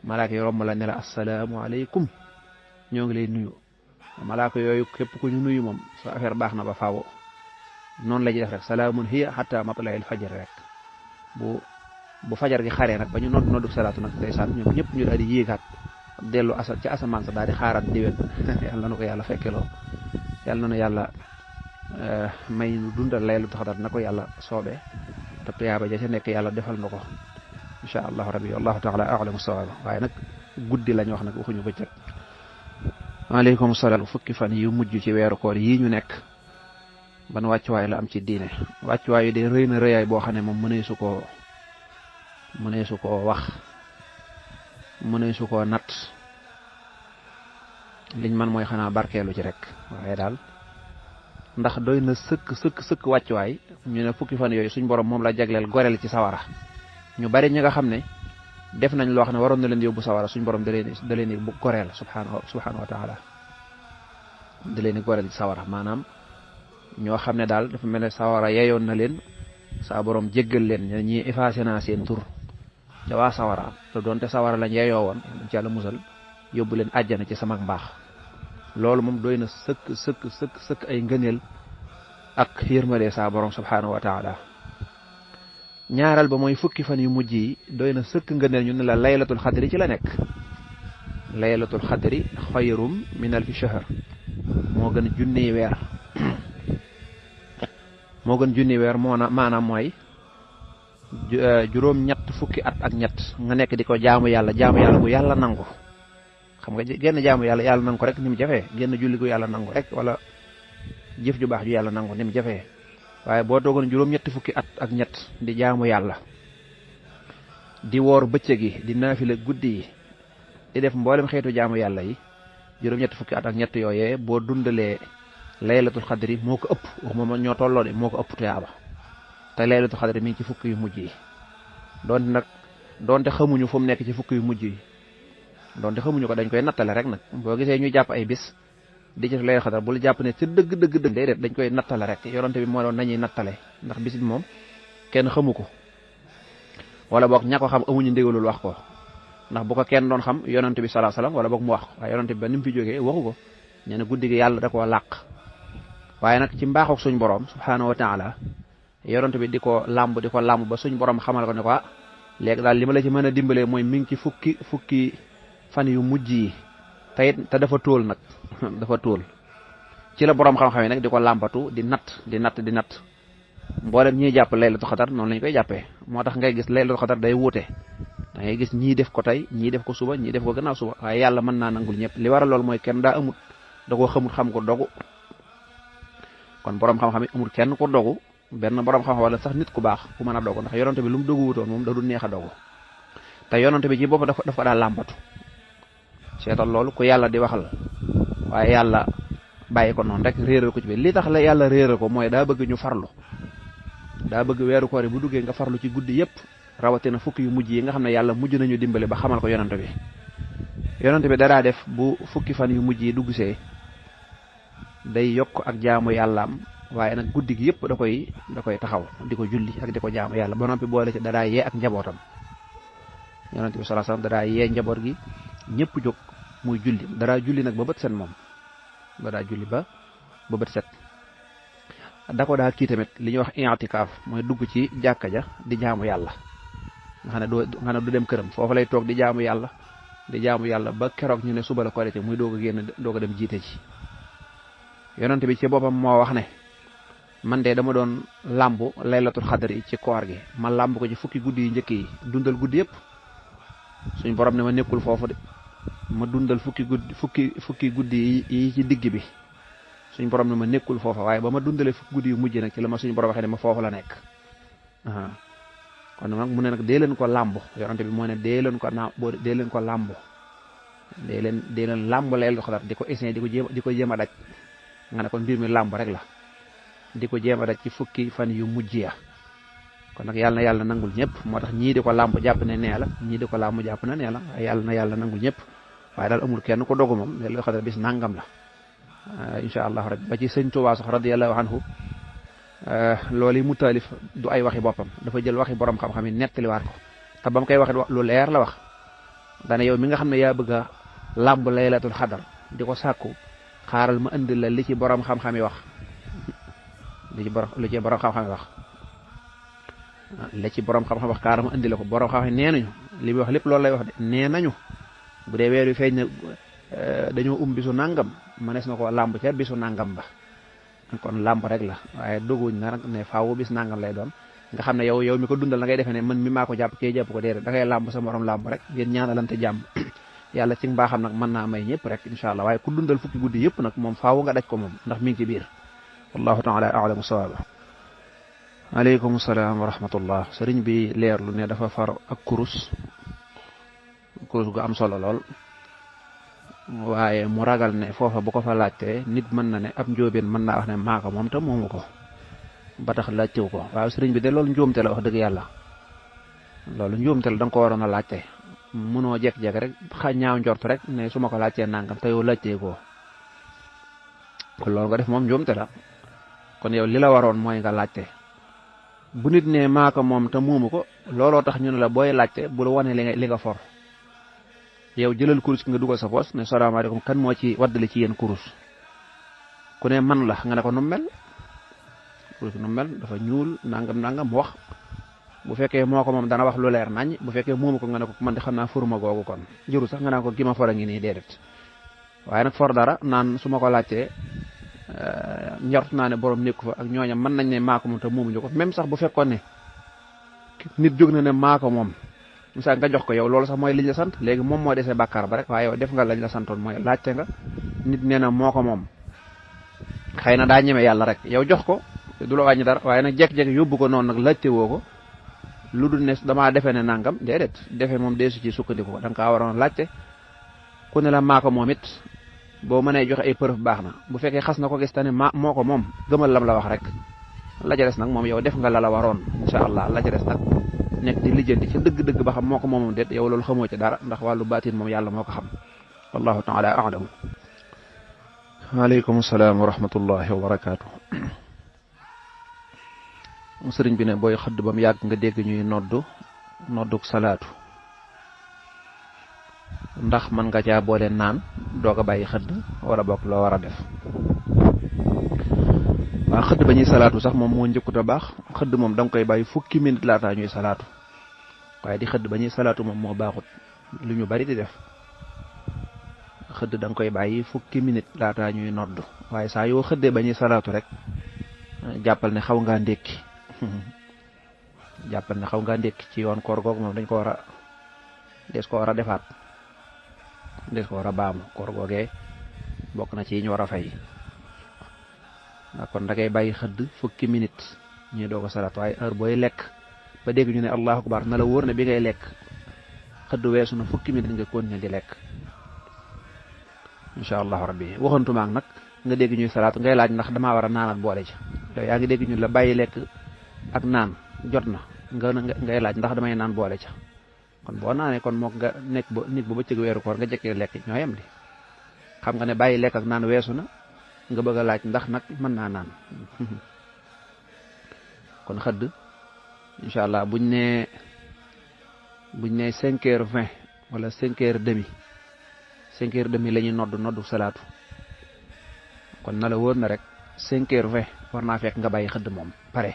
malaaka yi romb la ne la assalaamu aleykum ñoo ngi lay nuyu malaaka yooyu képp ku ñu nuyu moom sa affaire baax na ba faawo noonu la ñuy def rek salaamun hiya hatta matla'il fajr rek bu fajar gi xaree nag ba ñu noddu salaatu nag ndeysaan ñoom ñëpp ñu daal di yéegaat dellu ci asamaan sa daal di xaaraat déwén yàlla na ko yàlla fekkeloo yàlla na yàlla may nu dundal laylatul xadar na ko yàlla soobee te tuyaaba ja ca nekk yàlla defal na ko insha allahu rabbi wallahu taala a'lamu sawaab. waaye nag guddi lañ wax nag waxuñu bëccëg. waaleykum salaam. fukki fan yu mujj ci weeru koor yii ñu nekk ban wàccuwaay la am ci diine. wàccuwaay yi de rëy na rëyaay boo xam ne moom mëneesu koo wax mëneesu koo natt. liñ man mooy xanaa barkeelu ci rek. waaye daal ndax doy na sëkk wàccuwaay ñu ne fukki fan yooyu suñ borom moom la jagleel goreel ci sawara. ñu bari ñi nga xam ne def nañ loo xam ne waroon na leen yóbbu sawara suñ borom da leen di goreel subhanahu wa taala da leen di goreel ci sawara. maanaam ñoo xam ne daal dafa mel ne sawara yeyoon na leen saa borom jéggal leen ñi effacé naa seen tur ca waa sawara te doonte sawara lañ yeyoo woon ci yàlla musal yóbbu leen àjjana ci sama mbaax. loolu moom doy na sëkk ay ngëneel ak yërmande saa borom subhanahu wa taala. ñaaral ba mooy fukki fan yu mujj yi doy na sëkk ngëneel ñu ne la laylatul xadri ci la nekk. laylatul xadri xayrum min alfi shahr moo gën junniy weer maanaam mooy juróom-ñett fukki at ak ñett nga nekk di ko jaamu yàlla bu yàlla nangu. xam nga genn jaamu yàlla nangu ko rek ni mu jafee. genn julli gu yàlla nangu rek wala jëf ju baax ju yàlla nangu ni mu jafee. waaye boo toogoon juróom-ñetti fukki at ak ñett di jaamu yàlla di woor bëccëg yi di naafila guddi yi di def mboolem xeetu jaamu yàlla yi juróom-ñetti fukki at ak ñett yooyee boo dundalee laylatul xadri moo ko ëpp waxuma ñoo tolloo de moo ko ëpp tuyaaba. te laylatul xadri mi ngi ci fukki yu mujj yi doonte xamuñu fu mu nekk ci fukki yu mujj yi. doonte xamuñu ko dañ koy nattale rek nag boo gisee ñuy jàpp ay bis di ci laylatul xadar bul jàpp ne ci dëgg déedéet dañ koy nattale rek. yonante bi moo doon nañuy nattale ndax bis bi moom kenn xamu ko wala boog ña ko xam amuñu ndigalul wax ko. ndax bu ko kenn doon xam yonante bi sallallahu alayhi wasallam wala boog mu wax ko waaye yonante bi ba ni mu fi jógee waxu ko. ñu ne guddi gi yàlla da koo làq. waaye nag ci mbaaxuk suñ borom subhanahu wa taala yonante bi di ko làmb ba suñ borom xamal ko ne ko léegi daal li ma la ci mën a dimbalee mooy mi ngi ci fukki fan yu mujj yi te dafa tóol nag dafa tóol. ci la borom xam-xam yi nag di ko làmbatu di natt mboolem ñiy jàpp laylatul xadar noonu lañ koy jàppee. moo tax ngay gis laylatul xadar day wuute da ngay gis ñii def ko tey ñii def ko suba ñii def ko gannaaw suba waaye yàlla mën naa nangul ñëpp. li waral loolu mooy kenn daa amut da koo xamut xam ko dogu. kon borom xam-xam yi amul kenn ko dogu benn borom xam-xam wala sax nit ku baax ku mën a dogu ndax yonante bi lu mu dogu wutoon moom da du neex a dogu. te yonante bi ci boppam dafa ko daa làmbatu. seetal loolu ku yàlla di waxal waaye yàlla bàyyi ko noonu rek réeral ko ci bi li tax la yàlla réeral ko mooy daa bëgg ñu farlu. daa bëgg weeru koor bu duggee nga farlu ci guddi yépp rawatina fukki yu mujj yi nga xam ne yàlla mujj nañu dimbali ba xamal ko yonante bi. yonante bi daraa def bu fukki fan yu mujj yi dugg see day yokk ak jaamu yàllaam waaye nag guddi gi yépp da koy taxaw di ko julli ak di ko jaamu yàlla ba noppi boole ci daraa yee ak njabootam. yonante bi sallallahu alayhi wasallam daraa yee njaboot gi ñëpp jóg muy julli daraa julli nag ba bët set moom daraa julli ba bët set. da ko daa kii tamit li ñuy wax i'tikaaf mooy dugg ci jàkka ja di jaamu yàlla nga xam ne du dem këram foofu lay toog di jaamu yàlla ba keroog ñu ne suba la korite muy doog a génn doog a dem jiite ci. yonante bi ci boppam moo wax ne man de dama doon làmbu laylatul xadar yi ci koor gi ma làmb ko ci fukki guddi yi njëkk yi dundal guddi yëpp suñ borom ne ma nekkul foofu de ma dundal fukki guddi yi ci digg bi suñ borom ne ma nekkul foofa waaye ba ma dundalee fukki guddi yu mujj nag ci la ma suñ borom waxee ne ma foofu la nekk. kon nag mu ne nag dee leen ko làmb yonante bi moo ne dee leen ko làmb dee leen làmb laylatul xadar di ko essayer di ko jéem a daj nga ne kon mbir mi làmb rek la di ko jéem a daj ci fukki fan yu mujj ya. kon nag yàlla na yàlla nangul ñëpp moo tax ñii di ko làmb jàpp ne nee la ñii di ko làmb jàpp na nee la waaye yàlla na yàlla nangul ñëpp waaye daal amul kenn ko dogu moom laylatul xadar bis nangam la. insha allah rabbi ba ci sëñ Tuubaa sax radiyallahu anhu loolu yi mu taalif du ay waxi boppam dafa jël waxi borom xam-xam yi nettaliwaat ko te ba mu koy waxee lu leer la wax dana yow mi nga xam ne yaa bëgg a làmb laylatul xadar di ko sàkku xaaral ma indi la li ci borom xam-xam yi wax li ci borom xam-xam yi wax la ci borom xam-xam wax xaaral ma indi la ko borom xam-xam yi nee nañu li muy wax lépp loolu lay wax de nee nañu bu dee weer wi feeñ na dañoo bisu nangam mënees na ko làmb ca bisu nangam ba kon làmb rek la waaye doguñ na nag ne faaw bis nangam lay doon nga xam ne yow mi ko dundal da ngay defee ne man mi maa ko jàpp kee jàpp ko déedéet da ngay làmb sa morom làmb rek ngeen ñaanalante jàmm yàlla ci mbaaxam nag mën naa may ñëpp rek incha allah waaye ku dundal fukki guddi yëpp nag moom faaw nga daj ko moom ndax mi ngi ci biir wallahu taala a'lamu sawaaba aleykum salaam wa rahmatullah sëriñ bi leerlu ne dafa far ak kurus gu am solo lool waaye mu ragal ne foofa bu ko fa laajtee nit mën na ne ab njóobeen mën naa wax ne maa ko moom te moomu ko ba tax laajtew ko waaw sëriñ bi de loolu njuumte la wax dëgg yàlla loolu njuumte la da nga ko waroon a laajte mënoo jekk-jekk rek ñaaw njort rek ne su ma ko laajtee nangam te yow laajtee ko kon loolu nga def moom njuumte la kon yow li la waroon mooy nga laajte bu nit ne maa ko moom te moomu ko looloo tax ñu ne la booy laajte bu la wane li nga for yow jëlal kurus ki nga dugal sa poos ne salaamaaleykum kan moo ci waddale ci yéen kurus ku ne man la nga ne ko nu mel kurus nu mel dafa ñuul nangam wax bu fekkee moo ko moom dana wax lu leer nañ bu fekkee moomu ko nga ne ko man de xam naa foruma googu kon jëru sax nga naan ko gi ma for a ngi nii déedéet waaye nag for dara naan su ma ko laajtee njort naa ne borom nekku fa ak ñooñam mën nañ ne maa ko moom te moomuñu ko même sax bu fekkoon ne nit jóg na ne maa ko moom misaal nga jox ko yow loolu sax mooy liñ la sant léegi moom moo desee bàkkaar ba rek waaye yow def nga lañ la santoon mooy laajte nga nit nee na moo ko moom xëy na daa ñeme yàlla rek yow jox ko du la wàññi dara waaye nag jekk-jekk yóbbu ko noonu nag laajte woo ko lu dul ne damaa defee ne nangam déedéet defee moom deesu ci sukkandiku ko da nga kaa waroon laajte ku ne la maa ko moom it boo mënee joxe ay preuve baax na bu fekkee xas na ko gis te ne moo ko moom gëmal lam la wax rek la ca des nag moom yow def nga la waroon incha allah la ca des nag nekk di lijjanti ci dëgg-dëgg ba xam moo ko moomam déet yow loolu xamoo ci dara ndax wàllu baatin moom yàlla moo ko xam wallahu taala a'lam waaleykum salaam wa rahmatullahi wa barakaatu sëriñ bi ne booy xëdd ba mu yàgg nga dégg ñuy nodduk salaatu ndax mën nga caa boole naan doog a bàyyi xëdd wala bokk loo war a def waaw xëdd ba ñuy salaatu sax moom moo njëkkut a baax xëdd moom da nga koy bàyyi fukki minute laataa ñuy salaatu waaye di xëdd ba ñuy salaatu moom moo baaxut lu ñu bari di def xëdd da nga koy bàyyi fukki minute laataa ñuy nodd waaye saa yoo xëddee ba ñuy salaatu rek jàppal ne xaw ngaa ndékki jàppal ne xaw ngaa ndékki ci yoon koor googu moom dañ ko war a des ko war a defaat des ko war a baamu koor googee bokk na ci yi ñu war a fay kon da ngay bàyyi xëdd fukki minute ñuy doog a salaat waaye heure booy lekk ba dégg ñu ne allahu akbar na la wóor ne bi ngay lekk xëdd weesu na fukki minute nga continuer di lekk incha allahu rabbi waxantumaak nag nga dégg ñuy salaatu ngay laaj ndax damaa war a naanal boole ci yow yaa ngi dégg ñu la bàyyi lekk ak naan jot na ngay laaj ndax damay naan boole ca kon boo naanee kon mook nga nekk ba nit bu bëccëg weeru koor nga jëkkee lekk ñoo yem di xam nga ne bàyyi lekk ak naan weesu na nga bëgg a laaj ndax nag mën naa naan kon xëdd incha allah buñ ne 5h20 wala 5h30 5h30 la ñuy noddu salaatu kon na la wóor na rek 5h20 war naa fekk nga bàyyi xëdd moom pare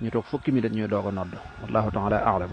ñu toog fukki minute ñuy doog a nodd wallahu taala a'lam